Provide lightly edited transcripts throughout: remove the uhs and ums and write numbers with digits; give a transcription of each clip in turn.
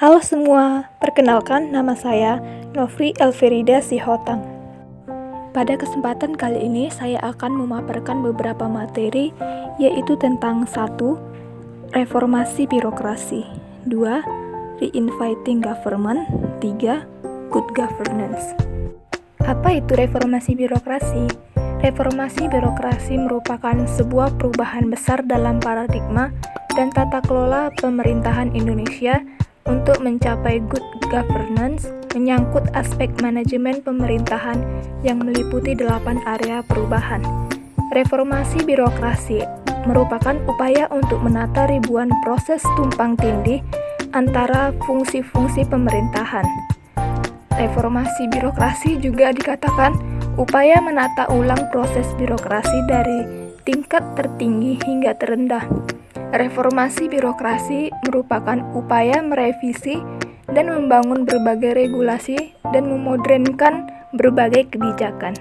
Halo semua, perkenalkan nama saya Nofri Elverida Sihotang. Pada kesempatan kali ini saya akan memaparkan beberapa materi, yaitu tentang 1. Reformasi birokrasi, 2. Reinviting government, 3. Good governance. Apa itu reformasi birokrasi? Reformasi birokrasi merupakan sebuah perubahan besar dalam paradigma dan tata kelola pemerintahan Indonesia untuk mencapai good governance, menyangkut aspek manajemen pemerintahan yang meliputi 8 area perubahan. Reformasi birokrasi merupakan upaya untuk menata ribuan proses tumpang tindih antara fungsi-fungsi pemerintahan. Reformasi birokrasi juga dikatakan upaya menata ulang proses birokrasi dari tingkat tertinggi hingga terendah. Reformasi birokrasi merupakan upaya merevisi dan membangun berbagai regulasi dan memodernkan berbagai kebijakan.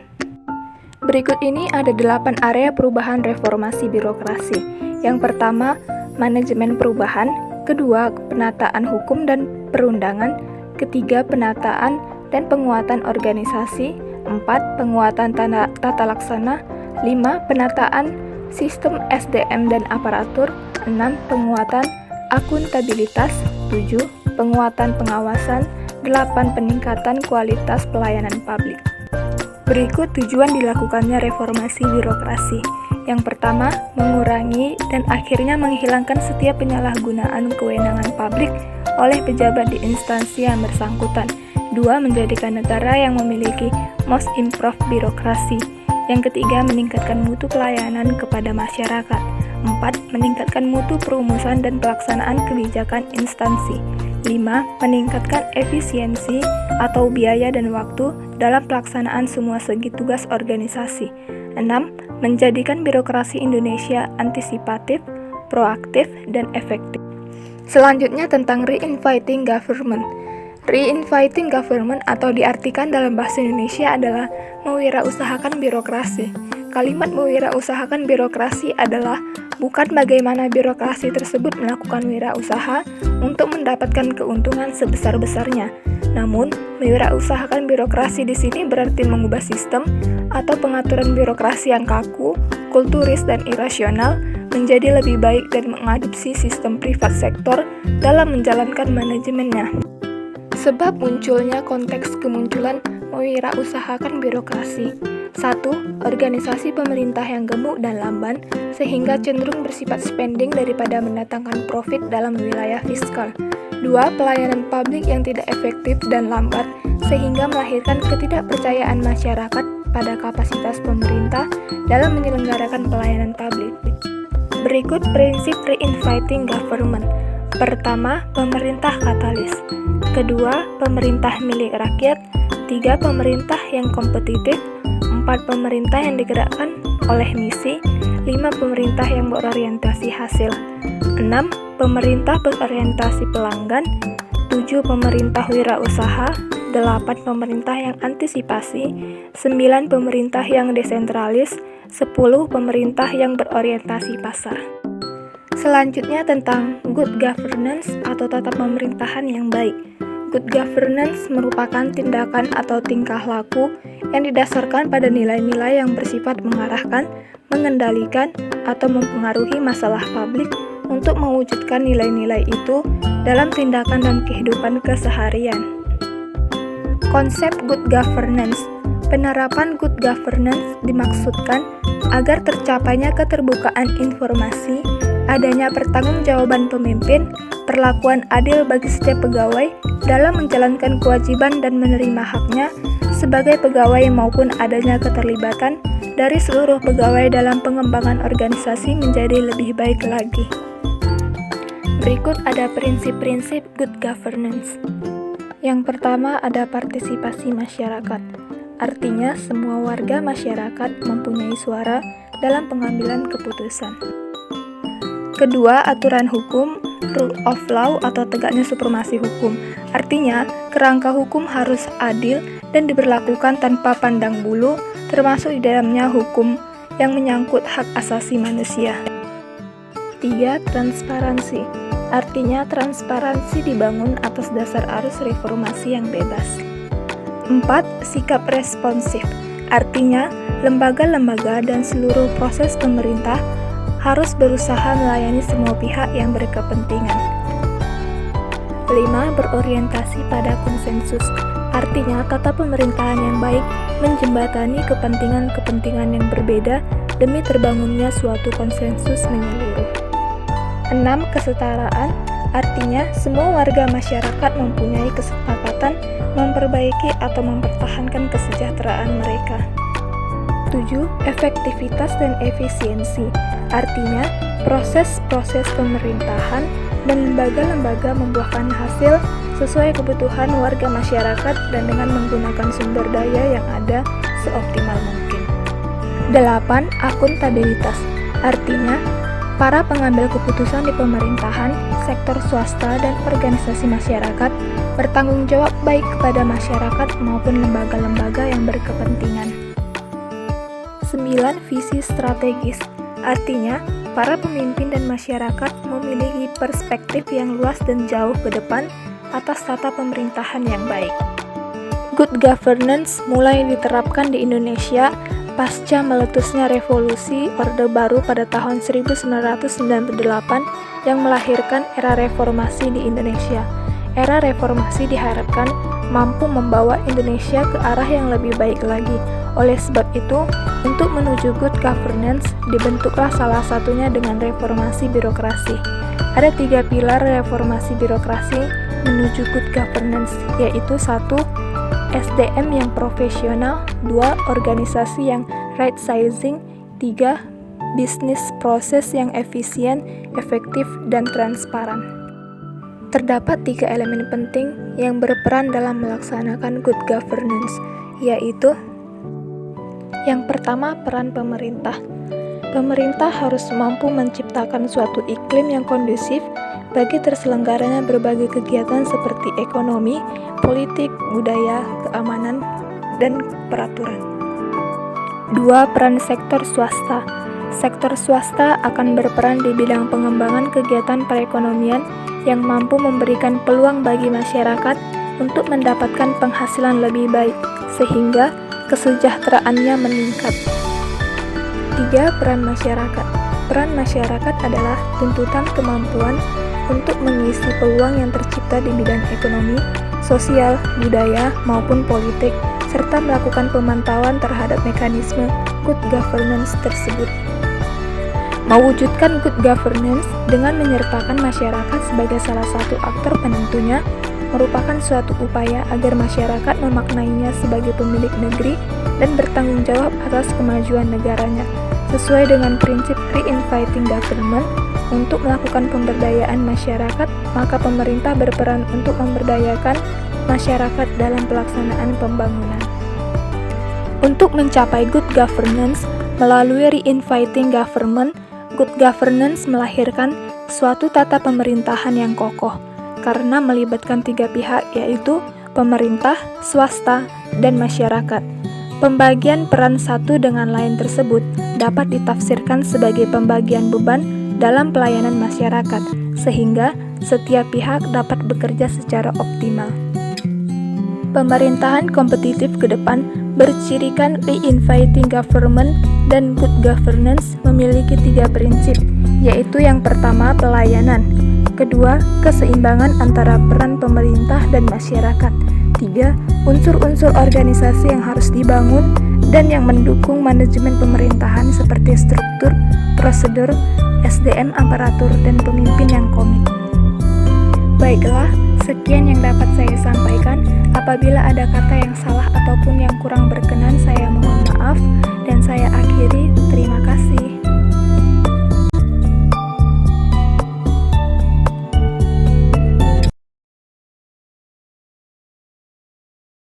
Berikut ini ada 8 area perubahan reformasi birokrasi. Yang pertama, manajemen perubahan. Kedua, penataan hukum dan perundangan. Ketiga, penataan dan penguatan organisasi. 4. Penguatan tata laksana. 5. Penataan sistem SDM dan aparatur. 6. Penguatan akuntabilitas. 7. Penguatan pengawasan. 8. Peningkatan kualitas pelayanan publik. Berikut tujuan dilakukannya reformasi birokrasi. Yang pertama, mengurangi dan akhirnya menghilangkan setiap penyalahgunaan kewenangan publik oleh pejabat di instansi yang bersangkutan. 2. Menjadikan negara yang memiliki most improved birokrasi. Yang ketiga, meningkatkan mutu pelayanan kepada masyarakat. 4. Meningkatkan mutu perumusan dan pelaksanaan kebijakan instansi. 5. Meningkatkan efisiensi atau biaya dan waktu dalam pelaksanaan semua segi tugas organisasi. 6. Menjadikan birokrasi Indonesia antisipatif, proaktif, dan efektif. Selanjutnya tentang reinviting government. Reinviting government atau diartikan dalam bahasa Indonesia adalah mewirausahakan birokrasi. Kalimat mewirausahakan birokrasi adalah bukan bagaimana birokrasi tersebut melakukan wirausaha untuk mendapatkan keuntungan sebesar-besarnya. Namun, mewirausahakan birokrasi di sini berarti mengubah sistem atau pengaturan birokrasi yang kaku, kulturis, dan irasional menjadi lebih baik dan mengadopsi sistem privat sektor dalam menjalankan manajemennya. Sebab munculnya konteks kemunculan mewirausahakan birokrasi. 1. Organisasi pemerintah yang gemuk dan lamban sehingga cenderung bersifat spending daripada mendatangkan profit dalam wilayah fiskal. 2. Pelayanan publik yang tidak efektif dan lambat sehingga melahirkan ketidakpercayaan masyarakat pada kapasitas pemerintah dalam menyelenggarakan pelayanan publik. Berikut prinsip reinviting government. Pertama, pemerintah katalis. Kedua, pemerintah milik rakyat. 3. Pemerintah yang kompetitif. 4. Pemerintah yang digerakkan oleh misi. 5. Pemerintah yang berorientasi hasil. 6. Pemerintah berorientasi pelanggan. 7. Pemerintah wirausaha. 8. Pemerintah yang antisipasi. 9. Pemerintah yang desentralis. 10. Pemerintah yang berorientasi pasar. Selanjutnya tentang good governance atau tata pemerintahan yang baik. Good governance merupakan tindakan atau tingkah laku yang didasarkan pada nilai-nilai yang bersifat mengarahkan, mengendalikan, atau mempengaruhi masalah publik untuk mewujudkan nilai-nilai itu dalam tindakan dan kehidupan keseharian. Konsep good governance. Penerapan good governance dimaksudkan agar tercapainya keterbukaan informasi, adanya pertanggungjawaban pemimpin, perlakuan adil bagi setiap pegawai dalam menjalankan kewajiban dan menerima haknya sebagai pegawai maupun adanya keterlibatan dari seluruh pegawai dalam pengembangan organisasi menjadi lebih baik lagi. Berikut ada prinsip-prinsip good governance. Yang pertama ada partisipasi masyarakat. Artinya semua warga masyarakat mempunyai suara dalam pengambilan keputusan. Kedua, aturan hukum, rule of law atau tegaknya supremasi hukum. Artinya, kerangka hukum harus adil dan diberlakukan tanpa pandang bulu, termasuk di dalamnya hukum yang menyangkut hak asasi manusia. 3. Transparansi. artinya transparansi dibangun atas dasar arus reformasi yang bebas. 4. Sikap responsif, artinya lembaga-lembaga dan seluruh proses pemerintah harus berusaha melayani semua pihak yang berkepentingan. 5. Berorientasi pada konsensus, artinya tata pemerintahan yang baik menjembatani kepentingan-kepentingan yang berbeda demi terbangunnya suatu konsensus menyeluruh. 6. Kesetaraan, artinya semua warga masyarakat mempunyai kesepakatan memperbaiki atau mempertahankan kesejahteraan mereka. 7. Efektivitas dan efisiensi, artinya proses-proses pemerintahan dan lembaga-lembaga membuahkan hasil sesuai kebutuhan warga masyarakat dan dengan menggunakan sumber daya yang ada seoptimal mungkin. 8. Akuntabilitas, artinya para pengambil keputusan di pemerintahan, sektor swasta, dan organisasi masyarakat bertanggung jawab baik kepada masyarakat maupun lembaga-lembaga yang berkepentingan. 9. Visi strategis, artinya para pemimpin dan masyarakat memiliki perspektif yang luas dan jauh ke depan atas tata pemerintahan yang baik. Good governance mulai diterapkan di Indonesia pasca meletusnya revolusi Orde Baru pada tahun 1998 yang melahirkan era reformasi di Indonesia. Era reformasi diharapkan mampu membawa Indonesia ke arah yang lebih baik lagi. Oleh sebab itu, untuk menuju good governance dibentuklah salah satunya dengan reformasi birokrasi. Ada 3 pilar reformasi birokrasi menuju good governance, yaitu 1. SDM yang profesional, 2. Organisasi yang right sizing, 3. Bisnis proses yang efisien, efektif, dan transparan. Terdapat 3 elemen penting yang berperan dalam melaksanakan good governance, yaitu yang pertama, peran pemerintah. Pemerintah harus mampu menciptakan suatu iklim yang kondusif bagi terselenggaranya berbagai kegiatan seperti ekonomi, politik, budaya, keamanan, dan peraturan. 2. Peran sektor swasta. Sektor swasta akan berperan di bidang pengembangan kegiatan perekonomian yang mampu memberikan peluang bagi masyarakat untuk mendapatkan penghasilan lebih baik, sehingga kesejahteraannya meningkat. 3. Peran masyarakat. Peran masyarakat adalah tuntutan kemampuan untuk mengisi peluang yang tercipta di bidang ekonomi, sosial, budaya, maupun politik, serta melakukan pemantauan terhadap mekanisme good governance tersebut. Mewujudkan good governance dengan menyertakan masyarakat sebagai salah satu aktor penentunya merupakan suatu upaya agar masyarakat memaknainya sebagai pemilik negeri dan bertanggung jawab atas kemajuan negaranya. Sesuai dengan prinsip re-inviting government, untuk melakukan pemberdayaan masyarakat, maka pemerintah berperan untuk memberdayakan masyarakat dalam pelaksanaan pembangunan. Untuk mencapai good governance melalui re-inviting government, good governance melahirkan suatu tata pemerintahan yang kokoh, karena melibatkan 3 pihak, yaitu pemerintah, swasta, dan masyarakat. Pembagian peran satu dengan lain tersebut dapat ditafsirkan sebagai pembagian beban dalam pelayanan masyarakat, sehingga setiap pihak dapat bekerja secara optimal. Pemerintahan kompetitif ke depan bercirikan re-inviting government dan good governance memiliki 3 prinsip, yaitu yang pertama pelayanan, kedua keseimbangan antara peran pemerintah dan masyarakat, 3. Unsur-unsur organisasi yang harus dibangun dan yang mendukung manajemen pemerintahan seperti struktur, prosedur, SDM aparatur, dan pemimpin yang komit. Baiklah, sekian yang dapat saya sampaikan. Apabila ada kata yang salah ataupun yang kurang berkenan, saya mohon maaf dan saya akhiri.